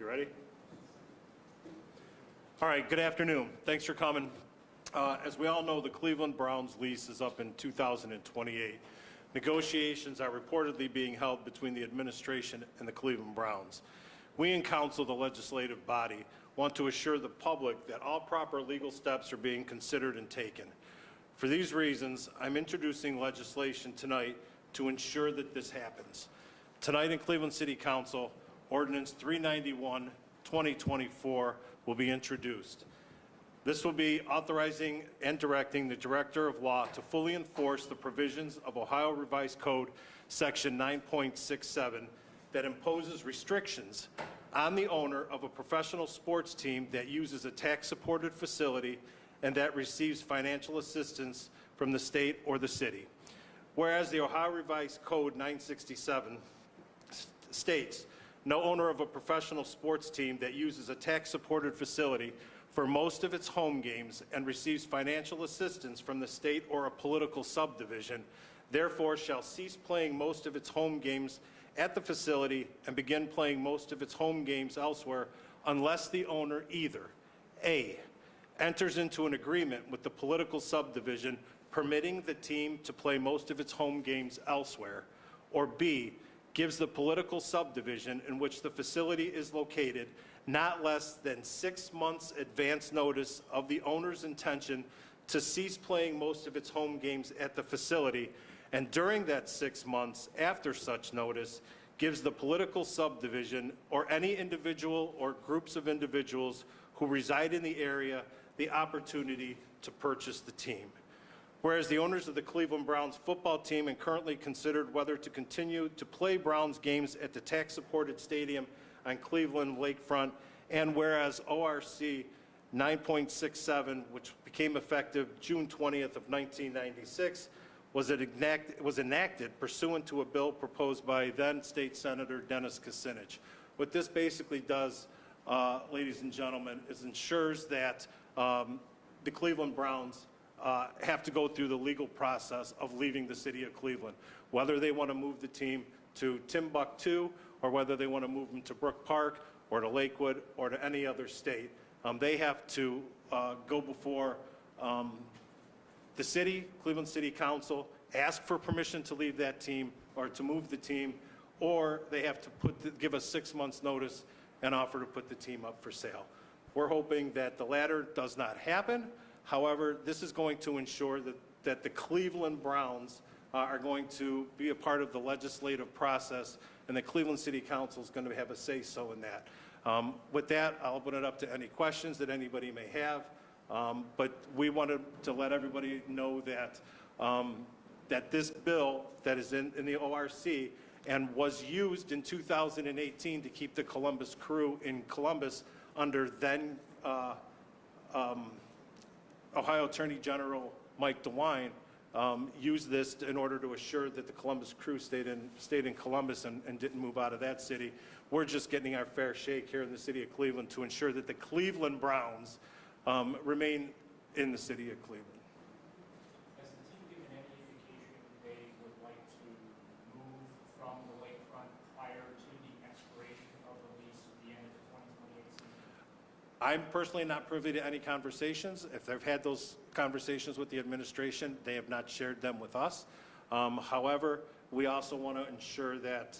ready? All right, good afternoon. Thanks for coming. As we all know, the Cleveland Browns lease is up in 2028. Negotiations are reportedly being held between the administration and the Cleveland Browns. We in council, the legislative body, want to assure the public that all proper legal steps are being considered and taken. For these reasons, I'm introducing legislation tonight to ensure that this happens. Tonight in Cleveland City Council, Ordinance 391, 2024 will be introduced. This will be authorizing and directing the Director of Law to fully enforce the provisions of Ohio Revised Code Section 9.67 that imposes restrictions on the owner of a professional sports team that uses a tax-supported facility and that receives financial assistance from the state or the city. Whereas the Ohio Revised Code 967 states, no owner of a professional sports team that uses a tax-supported facility for most of its home games and receives financial assistance from the state or a political subdivision, therefore shall cease playing most of its home games at the facility and begin playing most of its home games elsewhere unless the owner either A, enters into an agreement with the political subdivision permitting the team to play most of its home games elsewhere, or B, gives the political subdivision in which the facility is located not less than 6 months advance notice of the owner's intention to cease playing most of its home games at the facility, and during that 6 months after such notice, gives the political subdivision or any individual or groups of individuals who reside in the area the opportunity to purchase the team. Whereas the owners of the Cleveland Browns football team and currently considered whether to continue to play Browns games at the tax-supported stadium on Cleveland Lakefront, and whereas ORC 9.67, which became effective June 20th of 1996, was enacted pursuant to a bill proposed by then State Senator Dennis Kucinich. What this basically does, ladies and gentlemen, is ensures that the Cleveland Browns have to go through the legal process of leaving the city of Cleveland, whether they want to move the team to Timbuktu or whether they want to move them to Brook Park or to Lakewood or to any other state. They have to go before the city, Cleveland City Council, ask for permission to leave that team or to move the team, or they have to give us 6 months notice and offer to put the team up for sale. We're hoping that the latter does not happen. However, this is going to ensure that the Cleveland Browns are going to be a part of the legislative process, and the Cleveland City Council is going to have a say-so in that. With that, I'll open it up to any questions that anybody may have. But we wanted to let everybody know that that this bill that is in the ORC and was used in 2018 to keep the Columbus Crew in Columbus under then Ohio Attorney General Mike DeWine, used this in order to assure that the Columbus Crew stayed in Columbus and didn't move out of that city. We're just getting our fair shake here in the city of Cleveland to ensure that the Cleveland Browns remain in the city of Cleveland. Has the team given any indication they would like to move from the lakefront prior to the expiration of the lease at the end of the 2028 season? I'm personally not privy to any conversations. If they've had those conversations with the administration, they have not shared them with us. However, we also want to ensure that,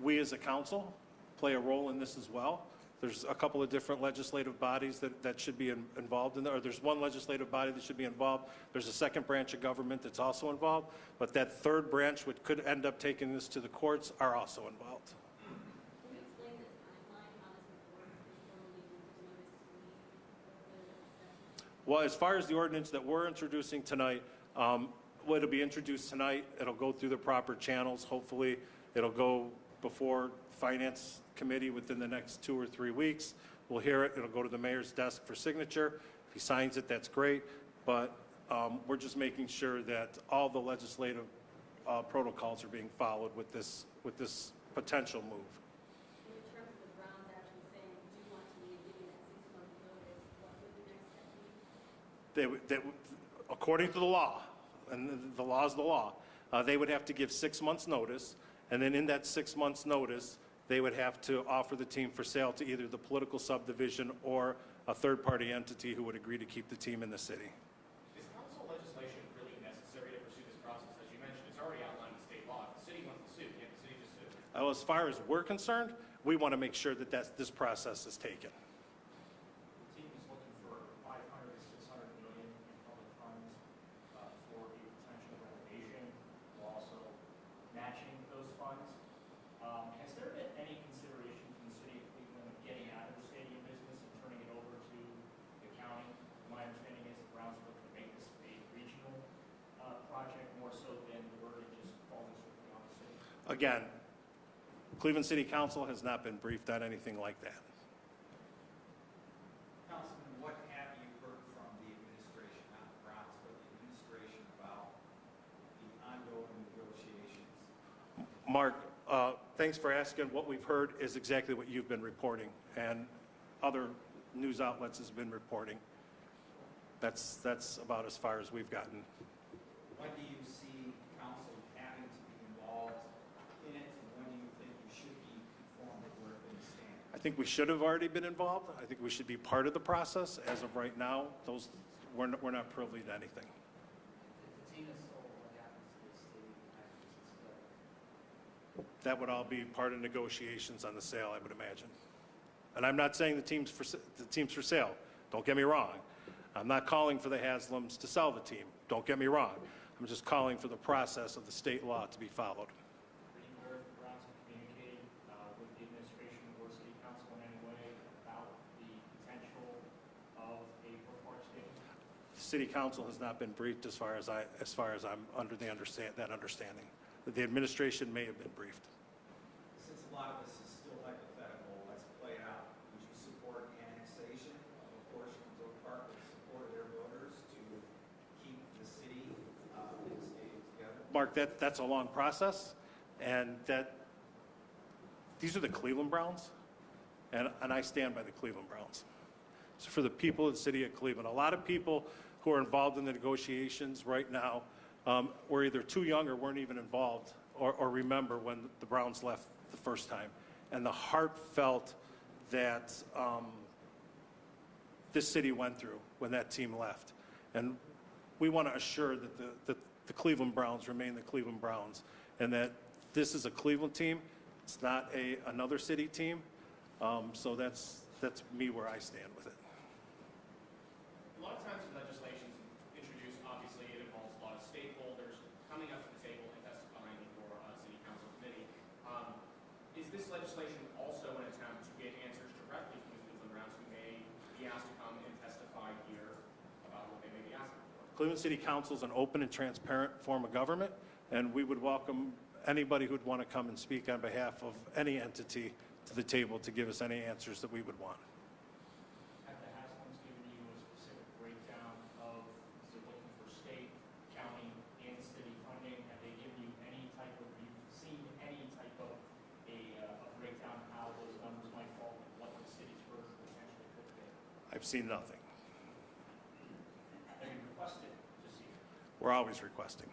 we as a council play a role in this as well. There's a couple of different legislative bodies that should be involved in there, or there's one legislative body that should be involved. There's a second branch of government that's also involved, but that third branch, which could end up taking this to the courts, are also involved. Can you explain the timeline, how this would work before we move to notice to leave? Well, as far as the ordinance that we're introducing tonight, it'll be introduced tonight. It'll go through the proper channels. Hopefully, it'll go before Finance Committee within the next 2 or 3 weeks. We'll hear it. It'll go to the mayor's desk for signature. If he signs it, that's great. But we're just making sure that all the legislative protocols are being followed with this potential move. In terms of the Browns actually saying, do you want to leave, giving that 6 month notice, what would the next step be? According to the law, and the law is the law, they would have to give 6 months notice, and then in that 6 months notice, they would have to offer the team for sale to either the political subdivision or a third-party entity who would agree to keep the team in the city. Is council legislation really necessary to pursue this process? As you mentioned, it's already outlined in state law. If the city wants to sue, can't the city just sue? As far as we're concerned, we want to make sure that this process is taken. The team is looking for 500 to 600 million in public funds for a potential renovation, while also matching those funds. Has there been any consideration from the city of Cleveland of getting out of the stadium business and turning it over to the county? My understanding is the Browns are looking to make this a regional project more so than the burden just falling strictly on the city. Again, Cleveland City Council has not been briefed on anything like that. Councilman, what have you heard from the administration, not the Browns, but the administration about the ongoing negotiations? Mark, thanks for asking. What we've heard is exactly what you've been reporting, and other news outlets has been reporting. That's about as far as we've gotten. When do you see council having to be involved in it, and when do you think you should be informed of where things stand? I think we should have already been involved. I think we should be part of the process. As of right now, we're not privy to anything. If the team is sold, what happens to the stadium after it's split? That would all be part of negotiations on the sale, I would imagine. And I'm not saying the team's for sale. Don't get me wrong. I'm not calling for the Haslams to sell the team. Don't get me wrong. I'm just calling for the process of the state law to be followed. Are you aware if the Browns have communicated with the administration or city council in any way about the potential of a Brook Park stadium? The city council has not been briefed as far as I'm under that understanding. The administration may have been briefed. Since a lot of this is still hypothetical, let's play it out. Would you support annexation of a portion of Brook Park with the support of their voters to keep the city and the stadium together? Mark, that's a long process, and these are the Cleveland Browns, and I stand by the Cleveland Browns. So for the people of the city of Cleveland, a lot of people who are involved in the negotiations right now were either too young or weren't even involved or remember when the Browns left the first time. And the heartfelt that this city went through when that team left. And we want to assure that the Cleveland Browns remain the Cleveland Browns, and that this is a Cleveland team. It's not another city team. So that's me where I stand with it. A lot of times when legislation is introduced, obviously it involves a lot of stakeholders coming up to the table and testifying before a city council committee. Is this legislation also an attempt to get answers directly from the Cleveland Browns who may be asked to come and testify here about what they may be asking for? Cleveland City Council is an open and transparent form of government, and we would welcome anybody who'd want to come and speak on behalf of any entity to the table to give us any answers that we would want. Have the Haslams given you a specific breakdown of, is it looking for state, county, and city funding? Have they given you any type of, you've seen any type of a breakdown of how those numbers might fall and what the city's version potentially could be? I've seen nothing. Have you requested to see it? We're always requesting.